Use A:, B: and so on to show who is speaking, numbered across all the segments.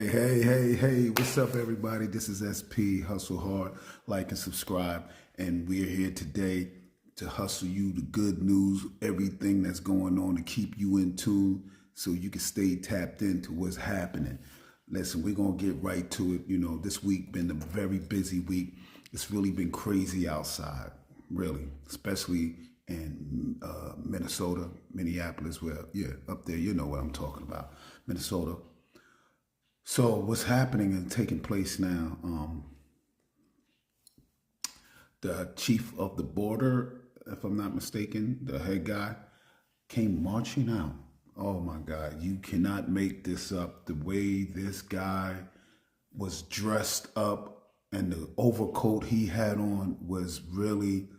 A: Hey, what's up, everybody? This is SP, Hustle Hard, like and subscribe. And we're here today to hustle you the good news, everything that's going on to keep you in tune so you can stay tapped into what's happening. Listen, we're going to get right to it. You know, this week been a very busy week. It's really been crazy outside, really, especially in Minnesota, Minneapolis, where, up there, you know what I'm talking about, Minnesota. So what's happening and taking place now? The chief of the border, if I'm not mistaken, the head guy, came marching out. Oh my God, you cannot make this up. The way this guy was dressed up and the overcoat he had on was really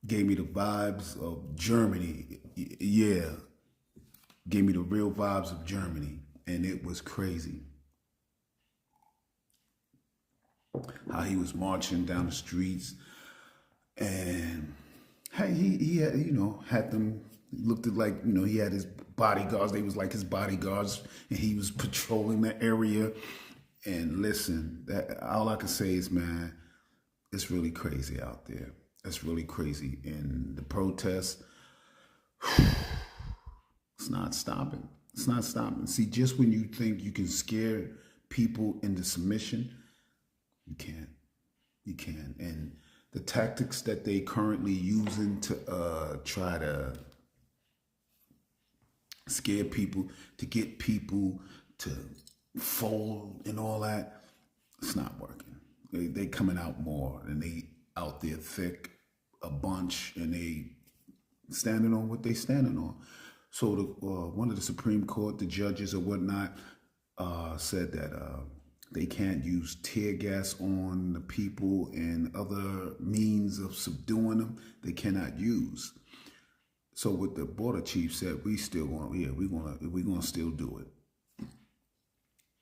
A: gave me the vibes of Germany. Yeah, gave me the real vibes of Germany. And it was crazy how he was marching down the streets, and hey, he had, had them, looked like, he had his bodyguards. They was like his bodyguards, and he was patrolling the area. And listen, that all I can say is, man, it's really crazy out there. It's really crazy, and the protests, it's not stopping. It's not stopping. See, just when you think you can scare people into submission, you can't. You can. And the tactics that they currently using to try to scare people, to get people to fold and all that, it's not working. They coming out more, and they out there thick, a bunch, and they standing on what they standing on. So one of the Supreme Court, the judges or whatnot, said that they can't use tear gas on the people and other means of subduing them. They cannot use. So what the border chief said, we're gonna still do it.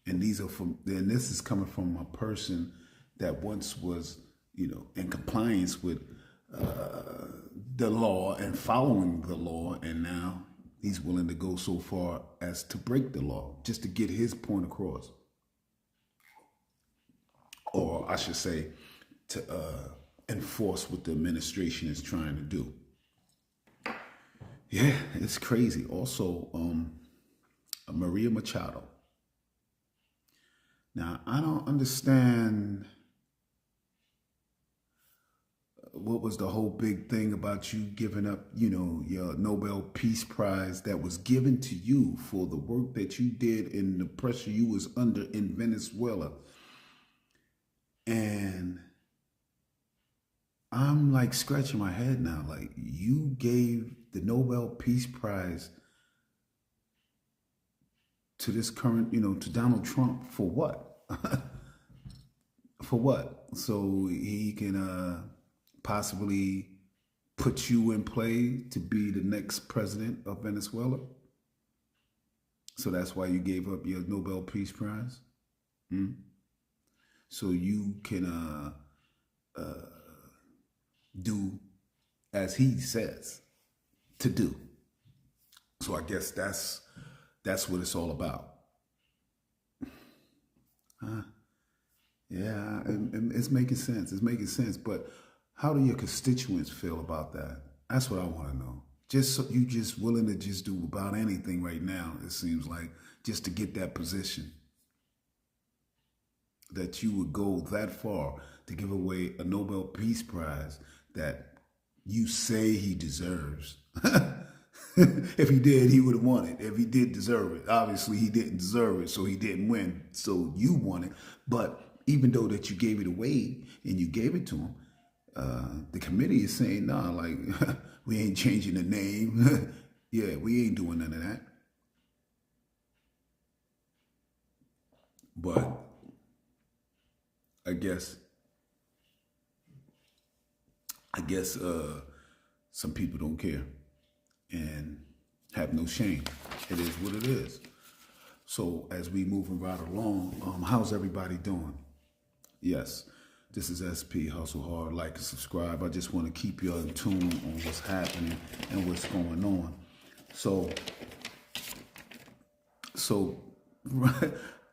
A: And this is coming from a person that once was, in compliance with the law and following the law, and now he's willing to go so far as to break the law just to get his point across. Or I should say, to enforce what the administration is trying to do. Yeah, it's crazy. Also, Maria Machado. Now, I don't understand what was the whole big thing about you giving up, your Nobel Peace Prize that was given to you for the work that you did and the pressure you was under in Venezuela. And I'm like scratching my head now. Like, you gave the Nobel Peace Prize to this current, to Donald Trump for what? For what? So he can possibly put you in play to be the next president of Venezuela? So that's why you gave up your Nobel Peace Prize? So you can do as he says to do. So I guess that's what it's all about. Yeah, and it's making sense. It's making sense, but how do your constituents feel about that? That's what I want to know. You just willing to just do about anything right now, it seems like, just to get that position. That you would go that far to give away a Nobel Peace Prize that you say he deserves. If he did, he would have won it. If he did deserve it. Obviously, he didn't deserve it, so he didn't win. So you won it. But even though that you gave it away and you gave it to him, the committee is saying, nah, like, we ain't changing the name. Yeah, we ain't doing none of that. But I guess some people don't care and have no shame. It is what it is. So as we moving right along, how's everybody doing? Yes. This is SP, Hustle Hard, like and subscribe. I just want to keep you in tune on what's happening and what's going on. So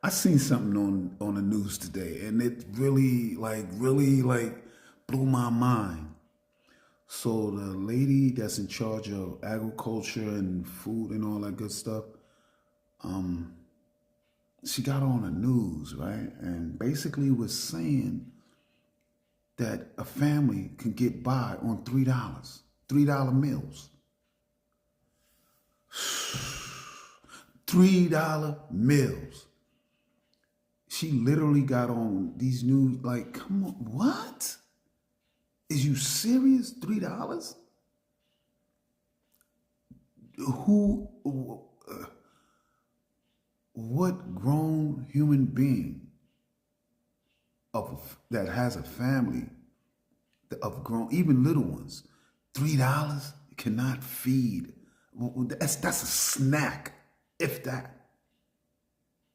A: I seen something on the news today, and it really blew my mind. So the lady that's in charge of agriculture and food and all that good stuff, she got on the news, right? And basically was saying that a family can get by on $3 meals. $3 meals. She literally got on these news like, come on, what? Is you serious? $3? Who, what grown human being that has a family of grown, even little ones, $3 cannot feed? That's a snack, if that.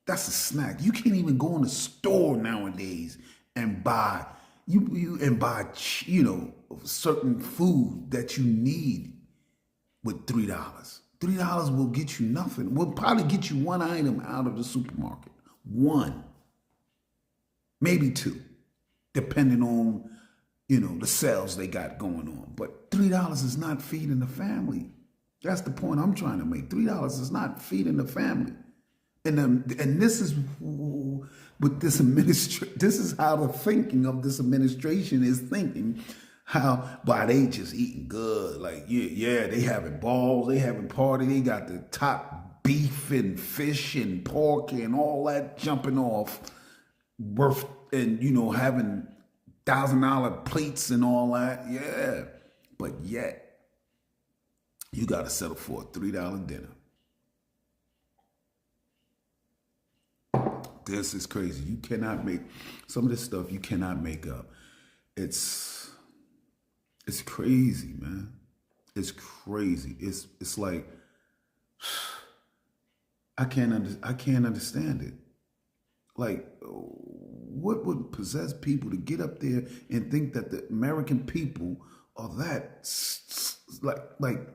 A: That's a snack. You can't even go in the store nowadays and buy certain food that you need with $3. $3 will get you nothing. Will probably get you one item out of the supermarket. One, maybe two, depending on the sales they got going on. But $3 is not feeding the family. That's the point I'm trying to make. $3 is not feeding the family. And this is with this this is how the thinking of this administration is thinking. How, by they just eating good. Like, yeah, they having balls, they having party, they got the top beef and fish and pork and all that jumping off worth, and having $1,000 plates and all that. Yeah. But yet, you gotta settle for a $3 dinner. This is crazy. You cannot make some of this stuff. You cannot make up. It's crazy, man. It's crazy. It's like I can't understand it. Like, what would possess people to get up there and think that the American people are that like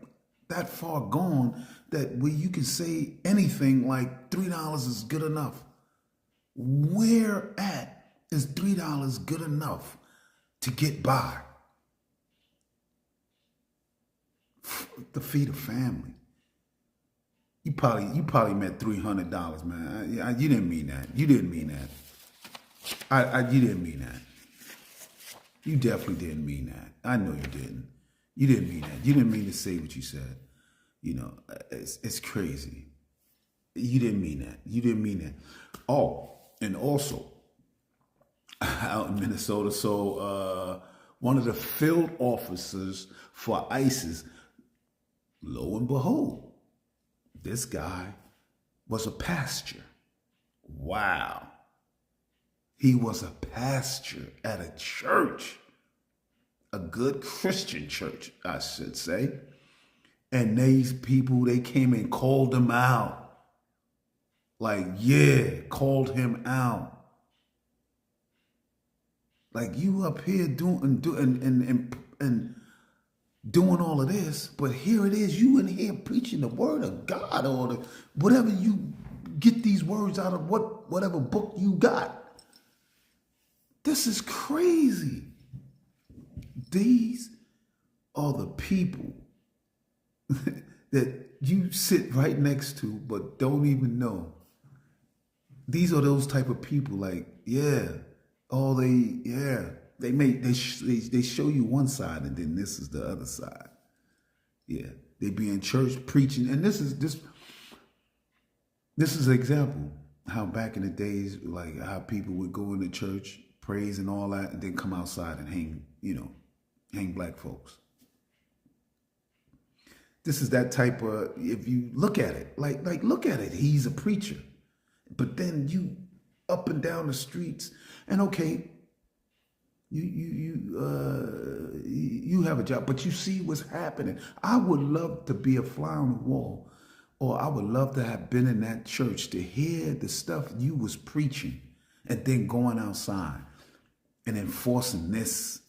A: that far gone that where you can say anything like $3 is good enough? Where at is $3 good enough to get by? To feed a family. You probably meant $300, man. You didn't mean that. You didn't mean that. You didn't mean that. You definitely didn't mean that. I know you didn't. You didn't mean that. You didn't mean to say what you said. It's crazy. You didn't mean that. You didn't mean that. Oh, and also out in Minnesota, so one of the field officers for ISIS, lo and behold, this guy was a pastor. Wow. He was a pastor at a church, a good Christian church, I should say. And these people, they came and called him out. Like, yeah, called him out. Like, you up here doing all of this, but here it is, you in here preaching the word of God or whatever you get these words out of whatever book you got. This is crazy. These are the people that you sit right next to but don't even know. These are those type of people, like, yeah, they show you one side and then this is the other side. Yeah, they be in church preaching, and this is an example how back in the days, like how people would go into church, praise and all that, and then come outside and hang black folks. This is that type of, if you look at it, like look at it, he's a preacher. But then you up and down the streets, and okay, you have a job, but you see what's happening. I would love to be a fly on the wall, or I would love to have been in that church to hear the stuff you was preaching, and then going outside and enforcing this.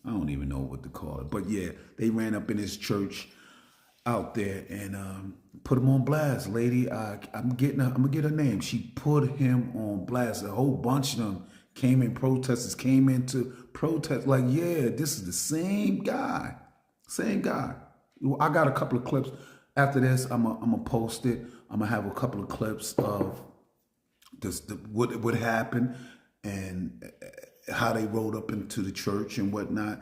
A: I don't even know what to call it, but yeah, they ran up in his church out there and put him on blast. Lady, I'm gonna get her name. She put him on blast. A whole bunch of them protesters came into protest. Like, yeah, this is the same guy, same guy. I got a couple of clips. After this, I'm gonna post it. I'm gonna have a couple of clips of this, what happened and how they rode up into the church and whatnot,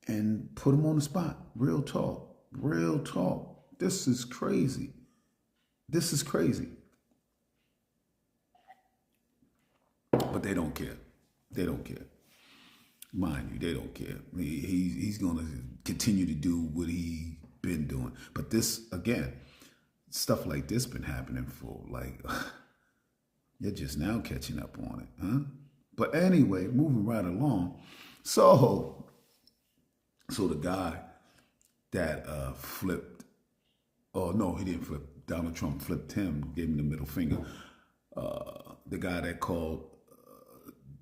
A: and put him on the spot. Real talk, real talk. This is crazy. This is crazy. But they don't care. They don't care. Mind you, they don't care. He's gonna continue to do what he been doing. But this, again, stuff like this been happening for like, you're just now catching up on it, huh? But anyway, moving right along. So the guy that flipped, oh no, he didn't flip. Donald Trump flipped him, gave him the middle finger. The guy that called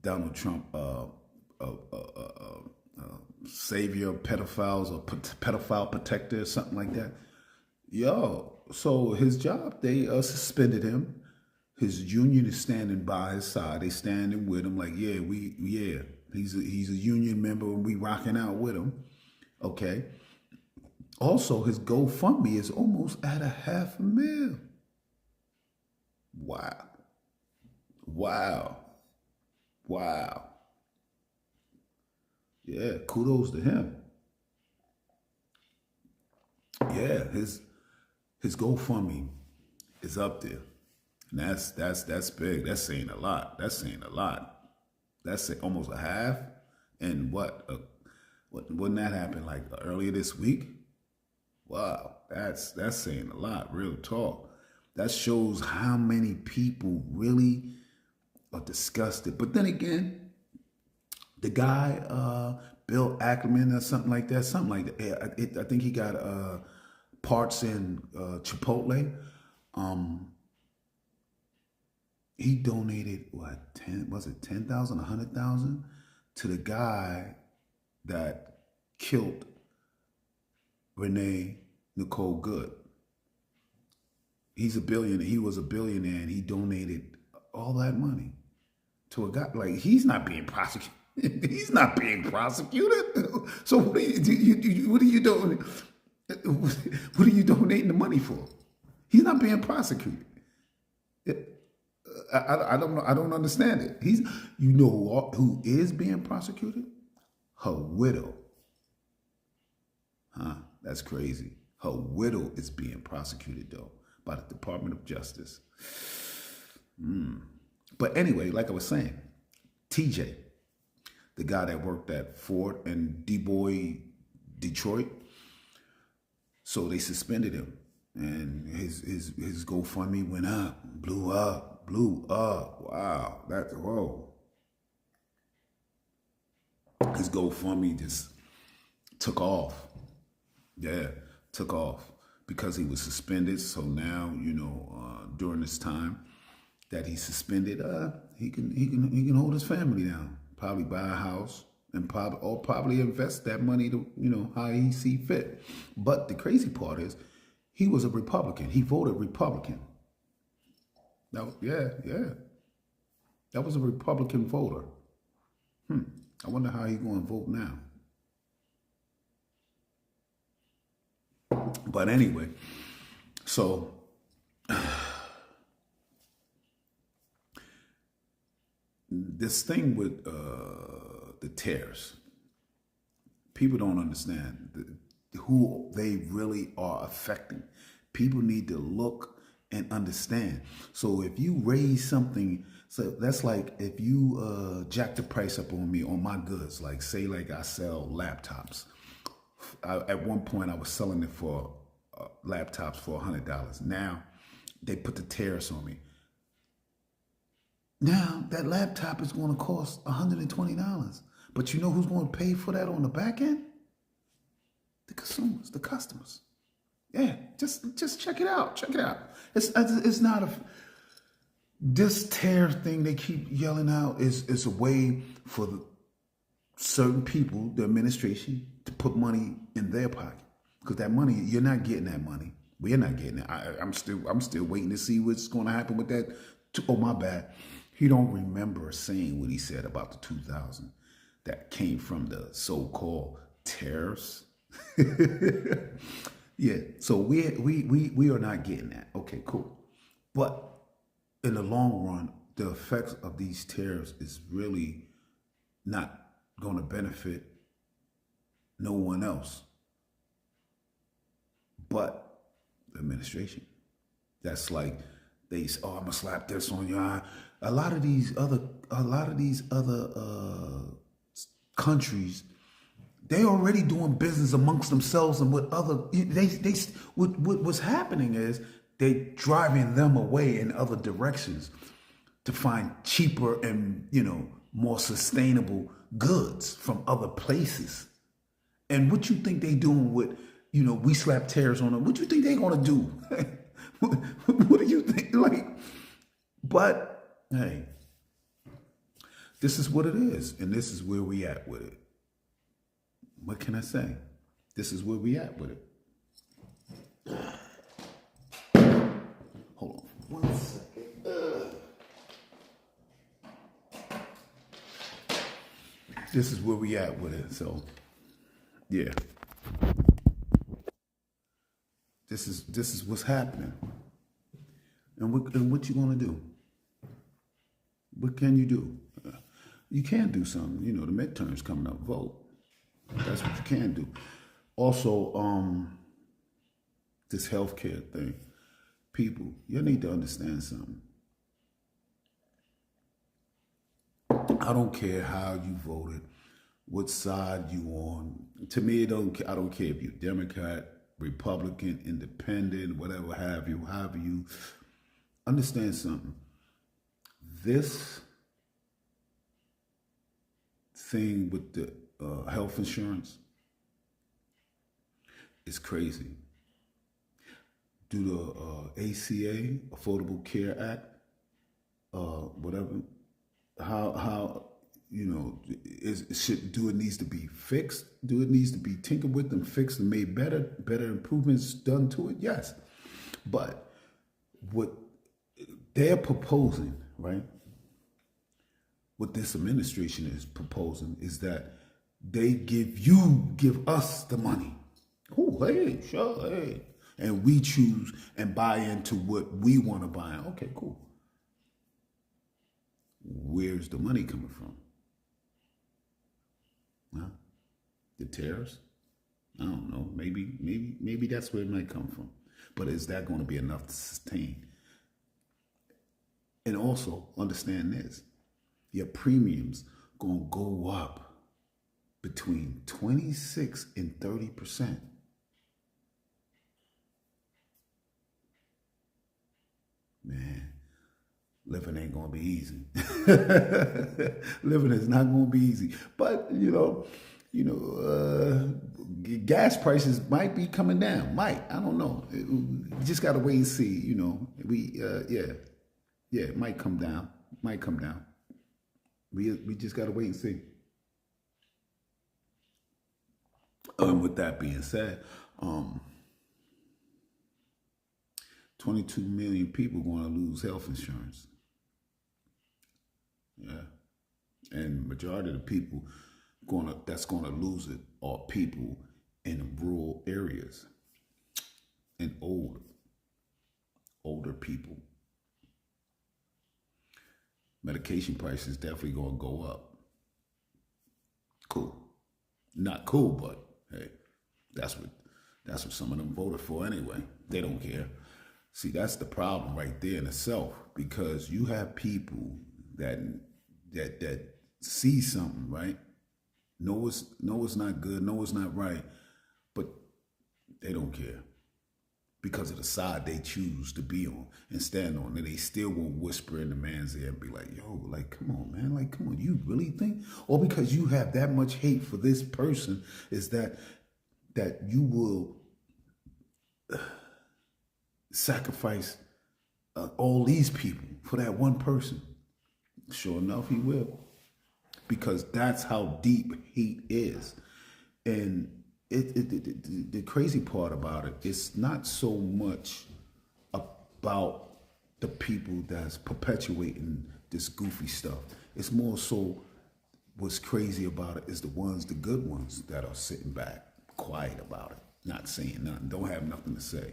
A: Donald Trump savior of pedophiles or pedophile protector or something like that. Yo, so his job, they suspended him. His union is standing by his side. They standing with him like, yeah, he's a union member and we rocking out with him. Okay. Also, his GoFundMe is almost at $500,000. Wow. Wow. Wow. Yeah, kudos to him. Yeah, his GoFundMe is up there. And that's big. That's saying a lot. That's saying a lot. That's almost a half. And wouldn't that happen like earlier this week? Wow, that's saying a lot. Real talk. That shows how many people really are disgusted. But then again, the guy, Bill Ackman or something like that. I think he got parts in Chipotle. He donated what, 10,000, 100,000 to the guy that killed Renee Nicole Good. He's a billionaire. He was a billionaire and he donated all that money to a guy. Like, he's not being prosecuted. He's not being prosecuted. So what are you doing? What are you donating the money for? He's not being prosecuted. I don't know. I don't understand it. You know who is being prosecuted? Her widow. Huh? That's crazy. Her widow is being prosecuted though by the Department of Justice. But anyway, like I was saying, TJ, the guy that worked at Ford and Detroit, so they suspended him, and his GoFundMe went up, blew up. Wow, whoa. His GoFundMe just took off. Yeah, took off because he was suspended. So now, during this time that he's suspended, he can hold his family down. Probably buy a house and probably invest that money to, how he see fit. But the crazy part is, he was a Republican. He voted Republican. Yeah. That was a Republican voter. I wonder how he's going to vote now. But anyway, so this thing with the tariffs, people don't understand who they really are affecting. People need to look and understand. So if you raise something, so that's like if you jack the price up on me on my goods, like say like I sell laptops. At one point I was selling it for laptops for $100. Now they put the tariffs on me. Now that laptop is going to cost $120. But you know who's going to pay for that on the back end? The consumers, the customers. Yeah, just check it out. Check it out. It's not this tariff thing they keep yelling out is a way for certain people, the administration, to put money in their pocket. because that money, you're not getting that money. We're not getting it. I'm still waiting to see what's going to happen with that. Oh, my bad. He don't remember saying what he said about the 2000 that came from the so-called tariffs. Yeah. So we are not getting that. Okay, cool. But in the long run, the effects of these tariffs is really not going to benefit no one else but the administration. That's like they say, "Oh, I'm gonna slap this on your eye." A lot of these other countries, they already doing business amongst themselves, and with other what's happening is they driving them away in other directions to find cheaper and more sustainable goods from other places. And what you think they doing with, we slap tariffs on them? What you think they gonna do? What do you think? But hey, this is what it is, and this is where we at with it. What can I say? This is where we at with it. Hold on 1 second. This is where we at with it. So, yeah. This is what's happening. And what you gonna do? What can you do? You can do something. The midterms coming up. Vote. That's what you can do. Also, this healthcare thing. People, you need to understand something. I don't care how you voted, what side you on. To me, I don't care if you're Democrat, Republican, Independent, whatever have you. Understand something. This thing with the health insurance is crazy. Do the ACA, Affordable Care Act, whatever, how it needs to be fixed? Do it needs to be tinkered with and fixed and made better improvements done to it? Yes. But what they're proposing, right? What this administration is proposing is that they give us the money. Oh, hey, sure, hey. And we choose and buy into what we want to buy. Okay, cool. Where's the money coming from? Huh? The tariffs? I don't know. Maybe that's where it might come from. But is that going to be enough to sustain? And also understand this: your premiums going to go up between 26 and 30%. Man, living ain't gonna be easy. Living is not gonna be easy. But gas prices might be coming down. Might, I don't know. You just gotta wait and see. It might come down. We just gotta wait and see. With that being said, 22 million people going to lose health insurance. Yeah. And majority of the people that's going to lose it are people in rural areas and older people. Medication prices definitely going to go up. Cool. Not cool, but hey, that's what some of them voted for anyway. They don't care. See, that's the problem right there in itself, because you have people that see something, right? Know it's not good, know it's not right, but they don't care because of the side they choose to be on and stand on. And they still won't whisper in the man's ear and be like, yo, come on, man, come on, you really think? Or because you have that much hate for this person is that you will sacrifice all these people for that one person. Sure enough, he will, because that's how deep hate is. And the crazy part about it, it's not so much about the people that's perpetuating this goofy stuff. It's more so what's crazy about it is the good ones that are sitting back, quiet about it, not saying nothing, don't have nothing to say,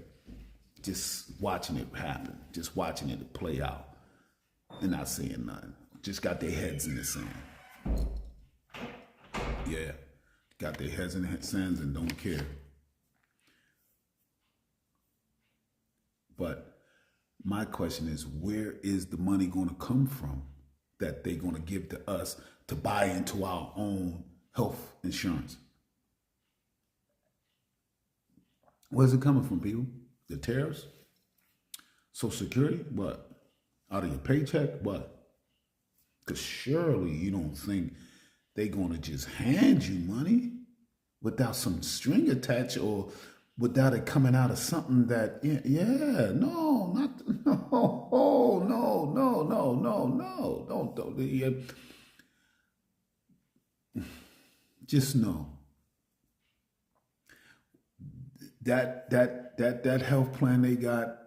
A: just watching it happen, just watching it play out, and not saying nothing. Just got their heads in the sand. Yeah, got their heads in the sands and don't care. But my question is, where is the money going to come from that they're going to give to us to buy into our own health insurance? Where's it coming from, people? The tariffs? Social Security? What? Out of your paycheck? What? Because surely you don't think they're going to just hand you money without some string attached or without it coming out of something that, no, don't. Just know that health plan they got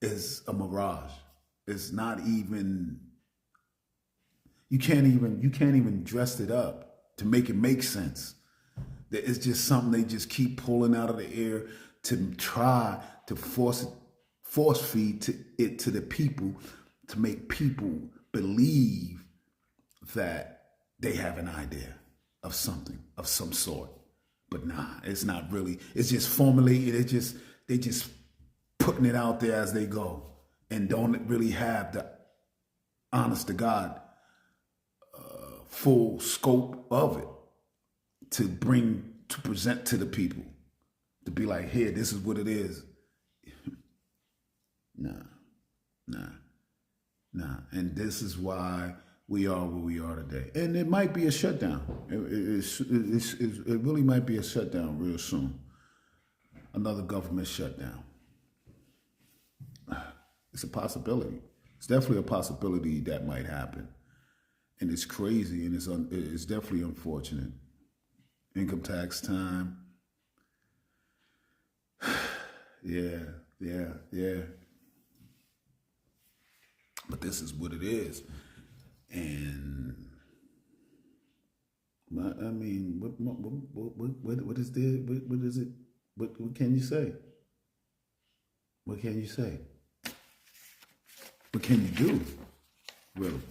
A: is a mirage. It's not even, you can't even dress it up to make it make sense. It's just something they just keep pulling out of the air to try to force feed it to the people, to make people believe that they have an idea of something of some sort. But nah, it's not really. It's just formulated. They just putting it out there as they go, and don't really have the honest to God full scope of it to present to the people, to be like, here, this is what it is. Nah. And this is why we are where we are today. And it might be a shutdown. It really might be a shutdown real soon. Another government shutdown. It's a possibility. It's definitely a possibility that might happen. And it's crazy, and it's definitely unfortunate. Income tax time. Yeah. But this is what it is. And I mean, what is there? What is it? What can you say? What can you say? What can you do? Really?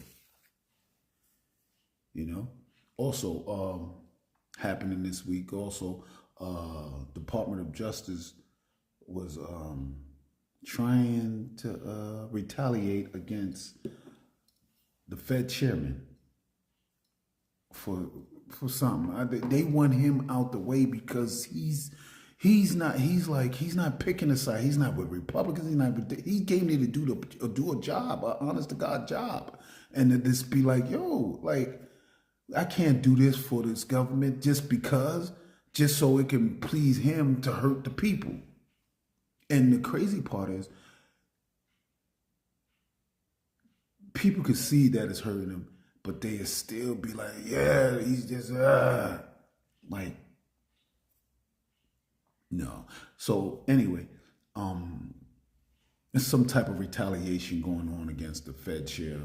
A: You know? Also, happening this week, also, Department of Justice was trying to retaliate against the Fed chairman for something. They want him out the way because he's not picking a side. He's not with Republicans. He came there to do a job, an honest to God job, and to just be like, yo, like, I can't do this for this government just so it can please him to hurt the people. And the crazy part is, people could see that it's hurting him, but they still be like, yeah, he's just, like, no. So anyway, there's some type of retaliation going on against the Fed chair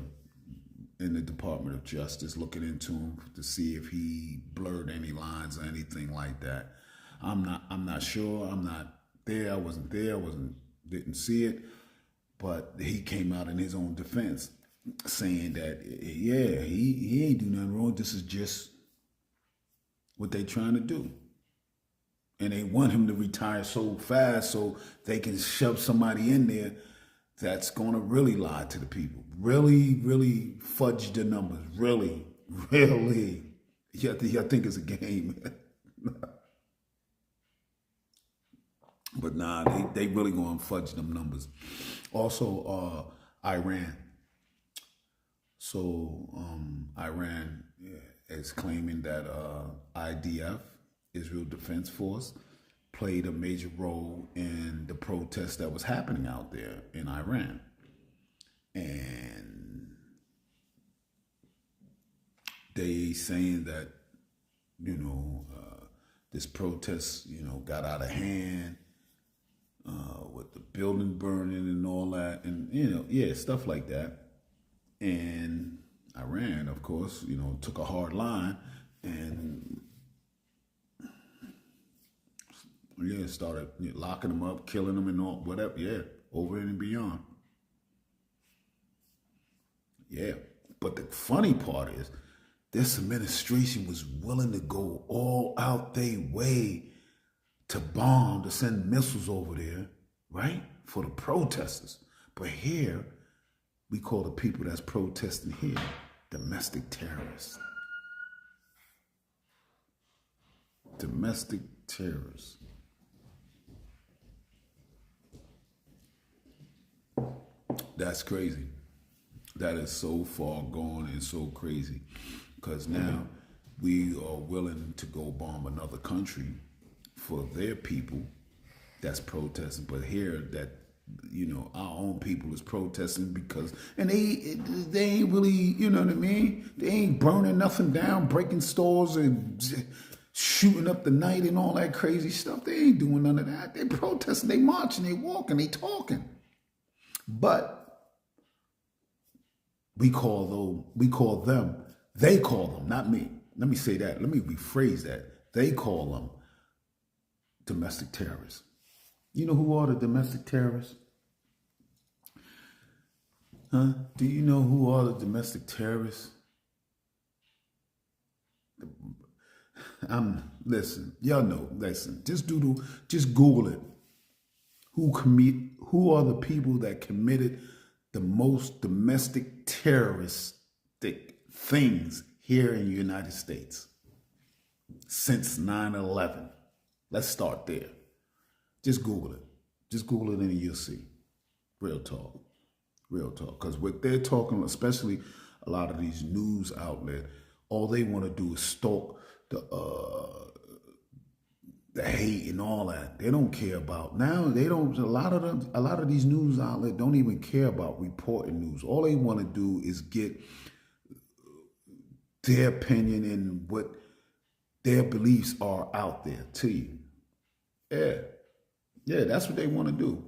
A: in the Department of Justice, looking into him to see if he blurred any lines or anything like that. I'm not sure. I'm not there. I wasn't there. Didn't see it. But he came out in his own defense, saying that, yeah, he ain't do nothing wrong. This is just what they trying to do. And they want him to retire so fast so they can shove somebody in there that's going to really lie to the people. Really, really fudge the numbers. Really. Yeah, I think it's a game. But nah, they really going to fudge them numbers. Also, Iran. So Iran is claiming that IDF, Israel Defense Force, played a major role in the protest that was happening out there in Iran. And they saying that, this protest, got out of hand with the building burning and all that, and yeah, stuff like that. And Iran, of course, took a hard line and yeah, started locking them up, killing them, and all whatever. Yeah, over and beyond. Yeah, but the funny part is, this administration was willing to go all out their way to bomb, to send missiles over there, right, for the protesters. But here, we call the people that's protesting here domestic terrorists. Domestic terrorists. That's crazy. That is so far gone and so crazy. Because now we are willing to go bomb another country for their people that's protesting. But here that, our own people is protesting because, and they ain't really, you know what I mean? They ain't burning nothing down, breaking stores and shooting up the night and all that crazy stuff. They ain't doing none of that. They protesting, they marching, they walking, they talking. But they call them, not me. Let me say that. Let me rephrase that. They call them domestic terrorists. You know who are the domestic terrorists? Huh? Do you know who are the domestic terrorists? Listen, y'all know, listen, just Google it. Who are the people that committed the most domestic terroristic things here in the United States since 9/11? Let's start there. Just Google it. Just Google it and you'll see. Real talk. Real talk. Because what they're talking, especially a lot of these news outlets, all they want to do is stalk the hate and all that. They don't care about now. They don't. A lot of these news outlets don't even care about reporting news. All they want to do is get their opinion and what their beliefs are out there to you. Yeah, that's what they want to do.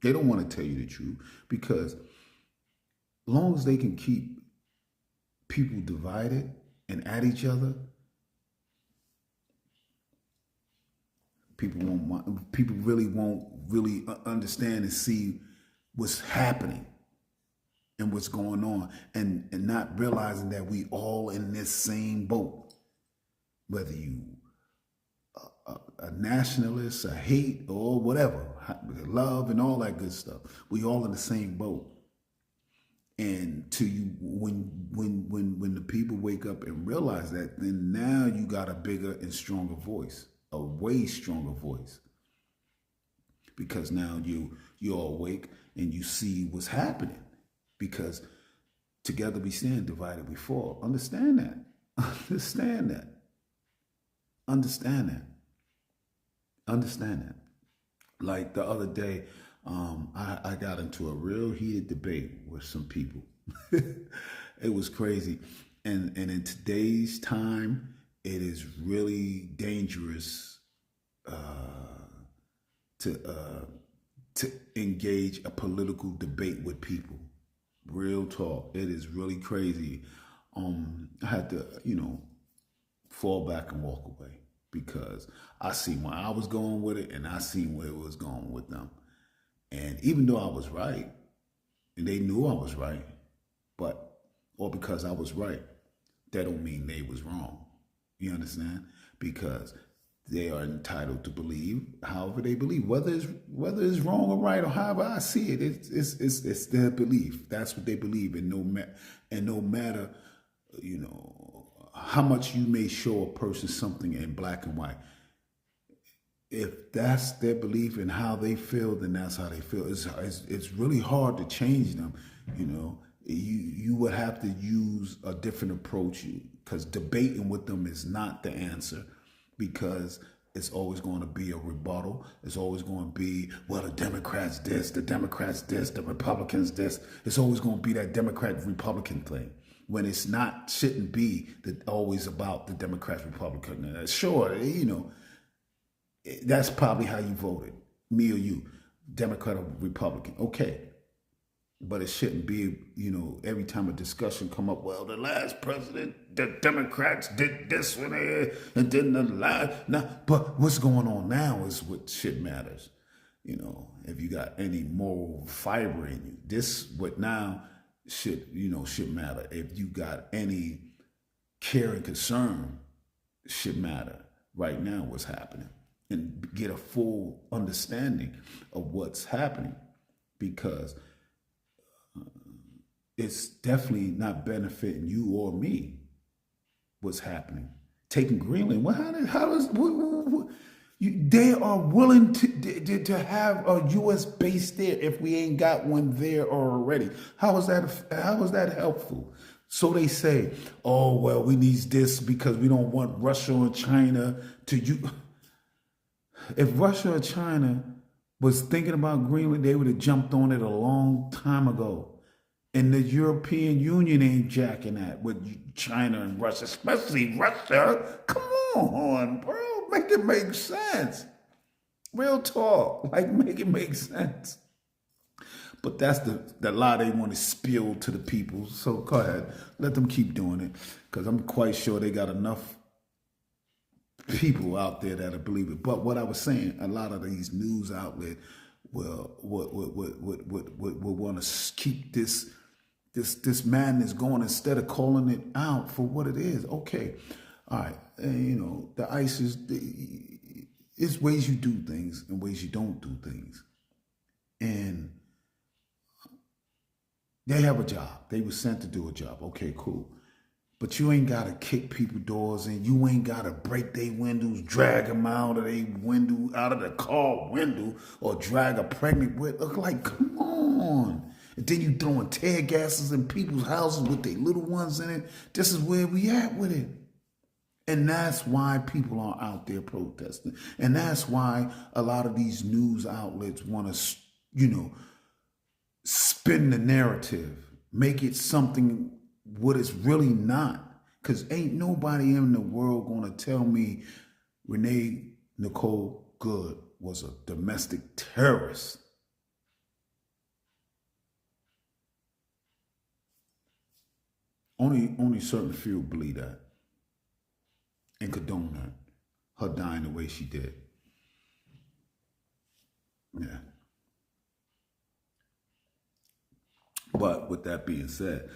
A: They don't want to tell you the truth because as long as they can keep people divided and at each other, people really won't understand and see what's happening and what's going on, and not realizing that we all in this same boat. Whether you a nationalist, a hate, or whatever, love and all that good stuff, we all in the same boat. And to you, when the people wake up and realize that, then now you got a bigger and stronger voice. A way stronger voice, because now you're awake and you see what's happening, because together we stand, divided we fall. Understand that. Like the other day, I got into a real heated debate with some people. It was crazy, and in today's time, it is really dangerous to engage a political debate with people. Real talk. It is really crazy. I had to, fall back and walk away because I seen where I was going with it and I seen where it was going with them. And even though I was right, and they knew I was right, or because I was right, that don't mean they was wrong. You understand? Because they are entitled to believe however they believe, whether it's wrong or right or however I see it. It's their belief. That's what they believe, and no matter how much you may show a person something in black and white, if that's their belief and how they feel, then that's how they feel. It's really hard to change them. You would have to use a different approach, because debating with them is not the answer, because it's always going to be a rebuttal. It's always going to be, well, the Democrats this, the Democrats this, the Republicans this. It's always going to be that Democrat-Republican thing, when it's not, shouldn't be always about the Democrats-Republican. Sure, That's probably how you voted, me or you, Democrat or Republican. Okay, but it shouldn't be, every time a discussion come up, well, the last president, the Democrats did this one here, and then the last. Now, but what's going on now is what shit matters. If you got any moral fiber in you, this what now should matter. If you got any care and concern, should matter right now what's happening, and get a full understanding of what's happening, because it's definitely not benefiting you or me. What's happening? Taking Greenland. Well, how does they are willing to have a U.S. base there if we ain't got one there already? How is that helpful? So they say, oh well, we need this because we don't want Russia or China to you. If Russia or China was thinking about Greenland, they would have jumped on it a long time ago. And the European Union ain't jacking that with China and Russia, especially Russia. Come on, bro. Make it make sense. Real talk. Make it make sense. But that's the lie they want to spill to the people. So go ahead. Let them keep doing it. Because I'm quite sure they got enough people out there that'll believe it. But what I was saying, a lot of these news outlets will want to keep this madness going instead of calling it out for what it is. Okay, all right. And, the ISIS, it's ways you do things and ways you don't do things, and they have a job. They were sent to do a job. Okay, cool. But you ain't got to kick people doors in. You ain't got to break their windows, drag them out of their window, out of the car window, or drag a pregnant with. Like, come on. And then you throwing tear gases in people's houses with their little ones in it. This is where we at with it. And that's why people are out there protesting. And that's why a lot of these news outlets want to, spin the narrative, make it something what it's really not. Because ain't nobody in the world going to tell me Renee Nicole Good was a domestic terrorist. Only certain few believe that and condone that, her dying the way she did. Yeah. But with that being said,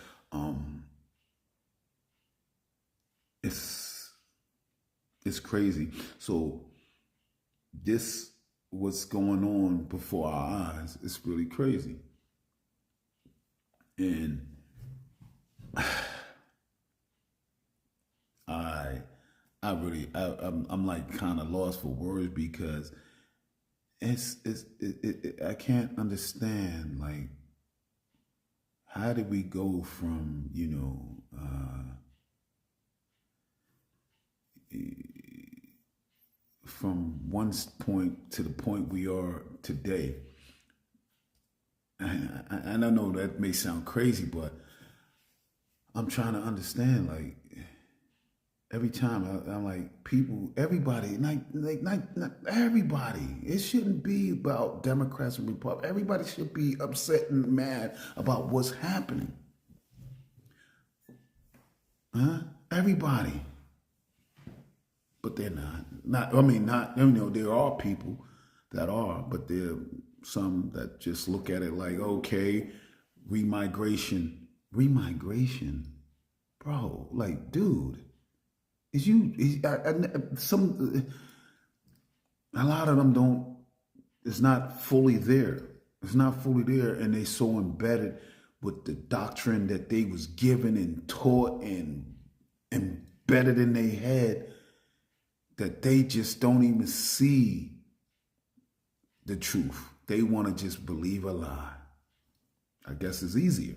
A: it's crazy. So this what's going on before our eyes is really crazy. And I'm like kind of lost for words, because I can't understand, like, how did we go from from one point to the point we are today? And I know that may sound crazy, but I'm trying to understand, like, every time I'm like, everybody, not everybody. It shouldn't be about Democrats and Republicans. Everybody should be upset and mad about what's happening. Huh? Everybody. But they're not. There are people that are, but there are some that just look at it like, okay, remigration. Bro, like, dude. A lot of them don't, it's not fully there. It's not fully there, and they so embedded with the doctrine that they was given and taught and embedded in their head that they just don't even see the truth. They want to just believe a lie. I guess it's easier.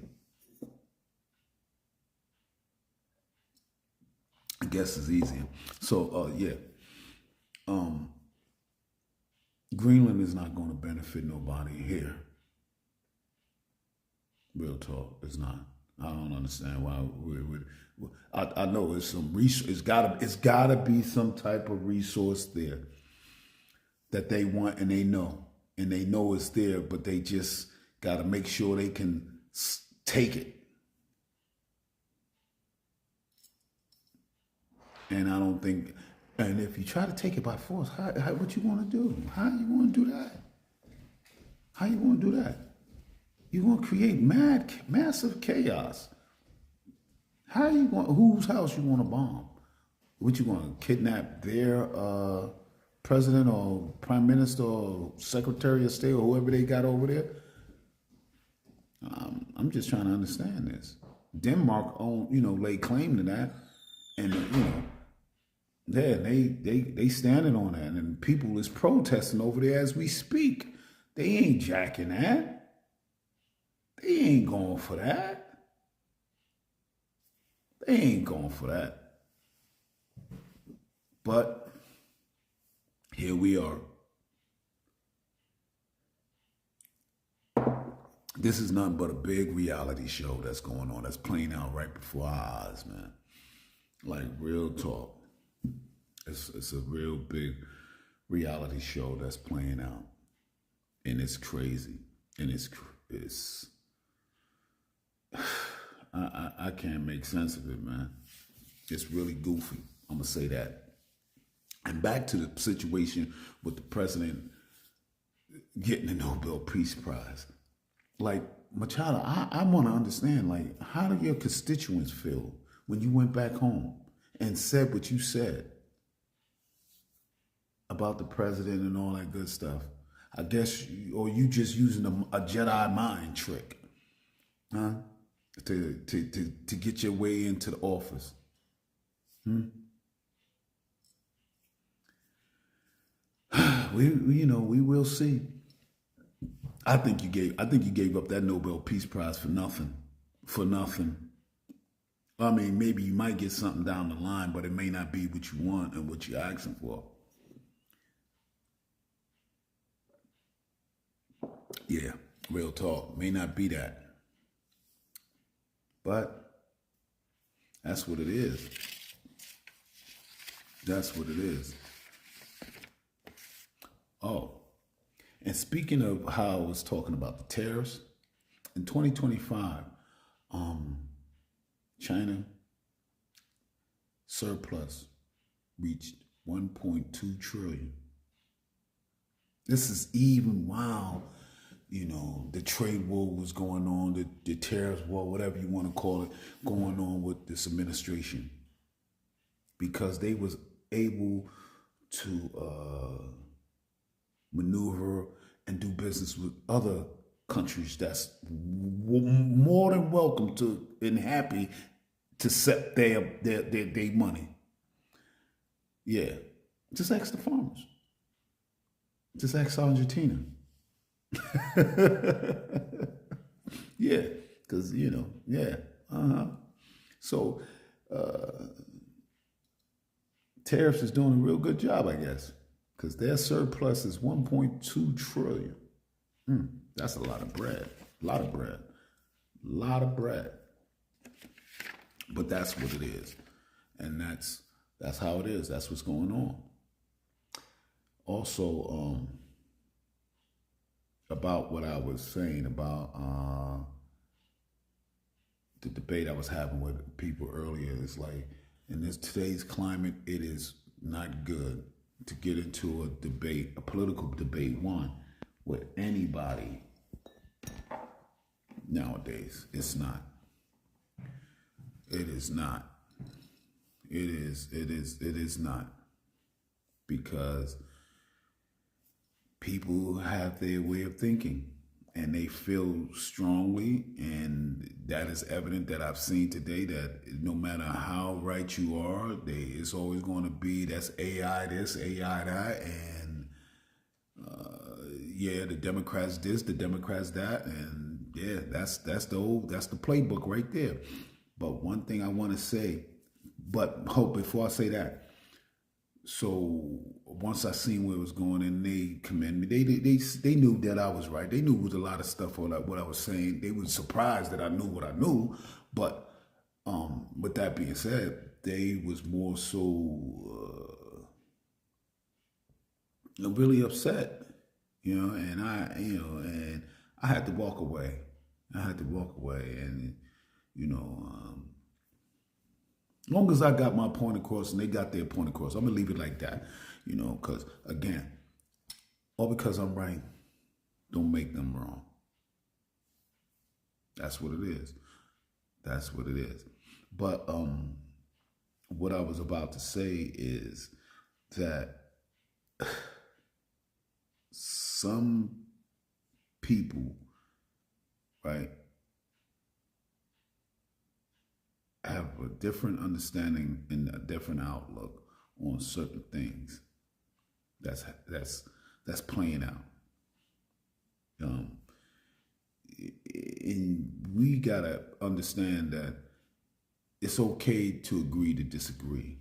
A: So, Greenland is not going to benefit nobody here. Real talk, it's not. I don't understand why we would. I know it's some resource. It's gotta be some type of resource there. that they want and they know it's there, but they just got to make sure they can take it. And I don't think, and if you try to take it by force, what you want to do? How you going to do that? How you going to do that? You're going to create massive chaos. How you going? Whose house you want to bomb? What you going to kidnap their president or prime minister or secretary of state or whoever they got over there? I'm just trying to understand this. Denmark lay claim to that, and yeah, they standing on that, and people is protesting over there as we speak. They ain't jacking that. They ain't going for that. They ain't going for that. But here we are. This is nothing but a big reality show that's going on, that's playing out right before our eyes, man. Like, real talk. It's a real big reality show that's playing out. And it's crazy. And it's I can't make sense of it, man. It's really goofy. I'm going to say that. And back to the situation with the president getting the Nobel Peace Prize. Like, Machado, I want to understand, like, how do your constituents feel when you went back home and said what you said about the president and all that good stuff? I guess, or you just using a Jedi mind trick, huh? To get your way into the office. We will see. I think you gave up that Nobel Peace Prize for nothing. For nothing. I mean, maybe you might get something down the line, but it may not be what you want and what you're asking for. Yeah, real talk. May not be that. But that's what it is. That's what it is. Oh, and speaking of how I was talking about the tariffs, in 2025, China surplus reached 1.2 trillion. This is even while, the trade war was going on, the tariffs war, whatever you want to call it, going on with this administration. Because they was able to maneuver and do business with other countries that's more than welcome to and happy to set their money. Yeah. Just ask the farmers. Just ask Argentina. Yeah, because, yeah. So, tariffs is doing a real good job, I guess, because their surplus is 1.2 trillion. That's a lot of bread. A lot of bread. A lot of bread. But that's what it is. And that's how it is. That's what's going on. Also, about what I was saying about the debate I was having with people earlier, it's like, in today's climate, it is not good to get into a debate, a political debate, with anybody nowadays. It's not. It is not. It is not. Because people have their way of thinking and they feel strongly, and that is evident that I've seen today, that no matter how right you are, it's always going to be that's AI this, AI that, and the Democrats this, the Democrats that, and yeah, that's the playbook right there. But one thing I want to say, before I say that, so once I seen where it was going, and they commend me, they knew that I was right. They knew it was a lot of stuff or like what I was saying. They were surprised that I knew what I knew, but with that being said, they was more so really upset, and I had to walk away. I had to walk away, and as long as I got my point across and they got their point across, I'm gonna leave it like that, because again, all because I'm right, don't make them wrong. That's what it is. That's what it is. But what I was about to say is that some people, right, have a different understanding and a different outlook on certain things. That's playing out. And we gotta understand that it's okay to agree to disagree.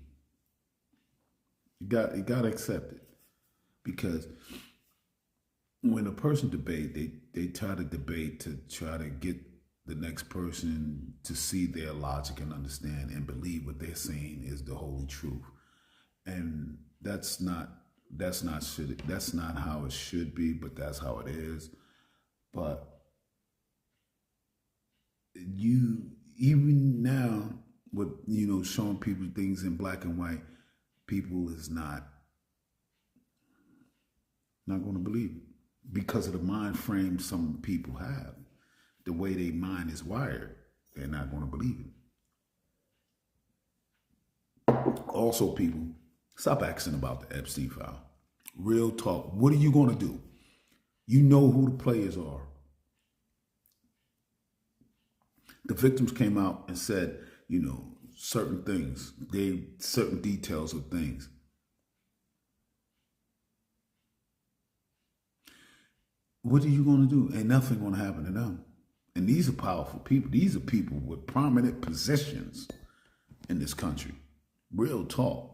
A: You gotta accept it, because when a person debate, they try to debate to try to get the next person to see their logic and understand and believe what they're saying is the holy truth, and that's not how it should be, but that's how it is. But you even now with showing people things in black and white, people is not going to believe it because of the mind frame some people have, the way their mind is wired. They're not going to believe it. Also, people, stop asking about the Epstein file. Real talk. What are you going to do? You know who the players are. The victims came out and said, certain things, certain details of things. What are you going to do? Ain't nothing going to happen to them. And these are powerful people. These are people with prominent positions in this country. Real talk.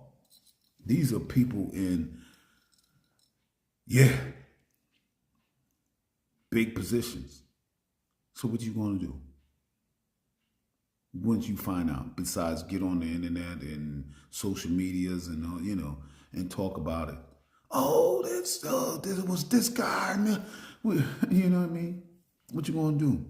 A: These are people in, big positions. So what you going to do? Once you find out, besides get on the internet and social medias and and talk about it. Oh, this was this guy. You know what I mean? What you gonna do?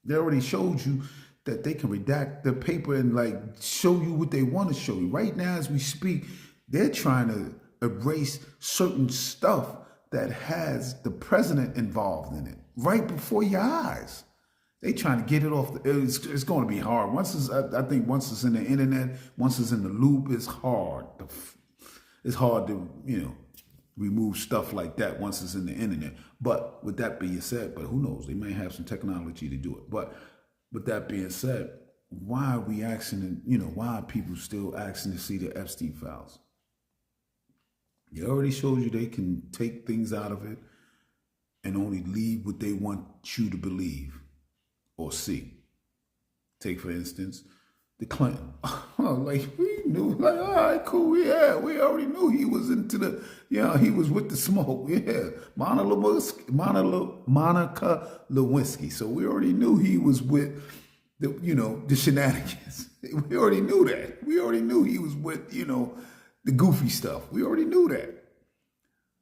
A: They already showed you that they can redact the paper and show you what they want to show you. Right now, as we speak, they're trying to erase certain stuff that has the president involved in it right before your eyes. They trying to get it off. It's going to be hard. I think once it's in the internet, once it's in the loop, it's hard. It's hard to remove stuff like that once it's in the internet. But with that being said, but who knows? They may have some technology to do it. But with that being said, why are we asking? Why are people still asking to see the Epstein files? They already showed you they can take things out of it and only leave what they want you to believe or see. Take, for instance, the Clinton. We knew, all right, cool, yeah, we already knew he was into he was with the smoke, yeah. Monica Lewinsky. So we already knew he was with the shenanigans. We already knew that. We already knew he was with, the goofy stuff. We already knew that.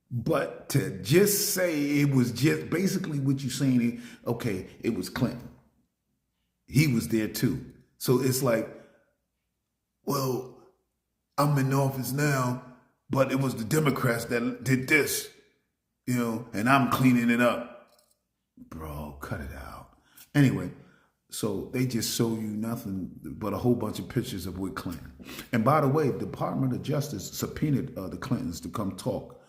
A: But to just say it was just basically what you're saying, okay, it was Clinton. He was there too. So it's like, well, I'm in office now, but it was the Democrats that did this, and I'm cleaning it up. Bro, cut it out. Anyway, so they just show you nothing but a whole bunch of pictures of Will Clinton. And by the way, the Department of Justice subpoenaed the Clintons to come talk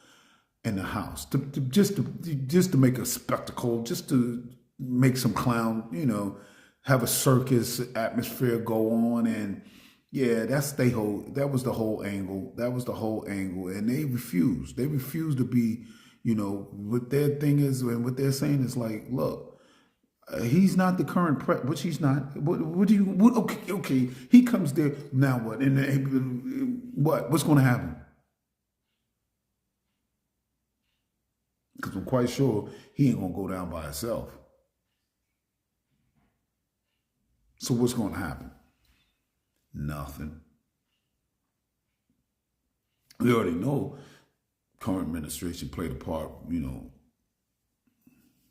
A: in the House, just to make a spectacle, just to make some clown, have a circus atmosphere go on. And yeah, that was the whole angle. That was the whole angle. And they refused. They refused to be, what their thing is and what they're saying is like, look, he's not the current which he's not. Okay, he comes there, now what? And what's going to happen? Because I'm quite sure he ain't going to go down by himself. So what's going to happen? Nothing. We already know current administration played a part,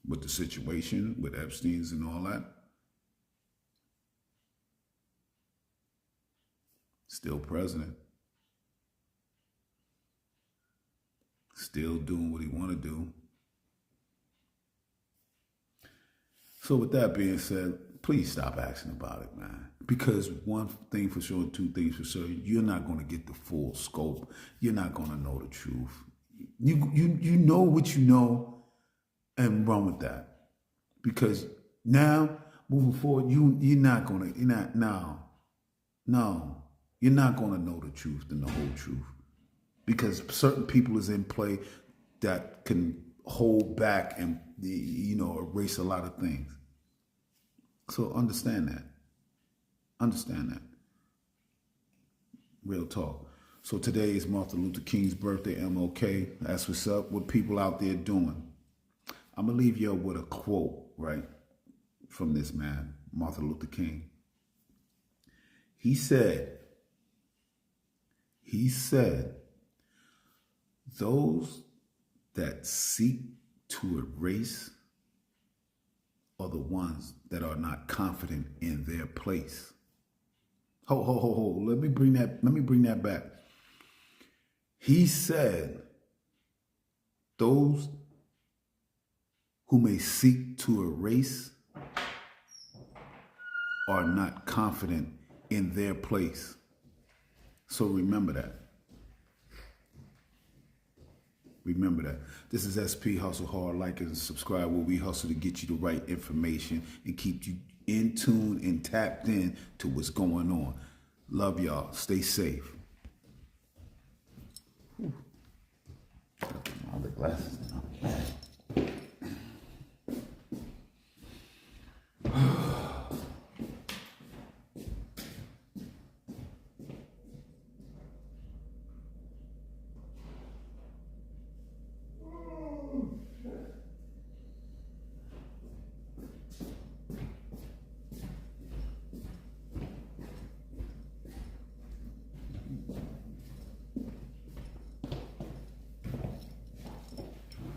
A: with the situation with Epstein's and all that. Still president. Still doing what he want to do. So with that being said, please stop asking about it, man. Because one thing for sure, two things for sure, you're not going to get the full scope. You're not going to know the truth. You know what you know, and run with that. Because now, moving forward, you're not going to know the truth and the whole truth. Because certain people is in play that can hold back and erase a lot of things. So understand that. Real talk. So today is Martin Luther King's birthday, MLK. That's what's up. What people out there doing. I'm going to leave you with a quote, right, from this man, Martin Luther King. He said, those that seek to erase are the ones that are not confident in their place. Ho. Let me bring that back. He said, those who may seek to erase are not confident in their place. So remember that. This is SP Hustle Hard. Like and subscribe where we hustle to get you the right information and keep you in tune and tapped in to what's going on. Love y'all. Stay safe. All the glasses.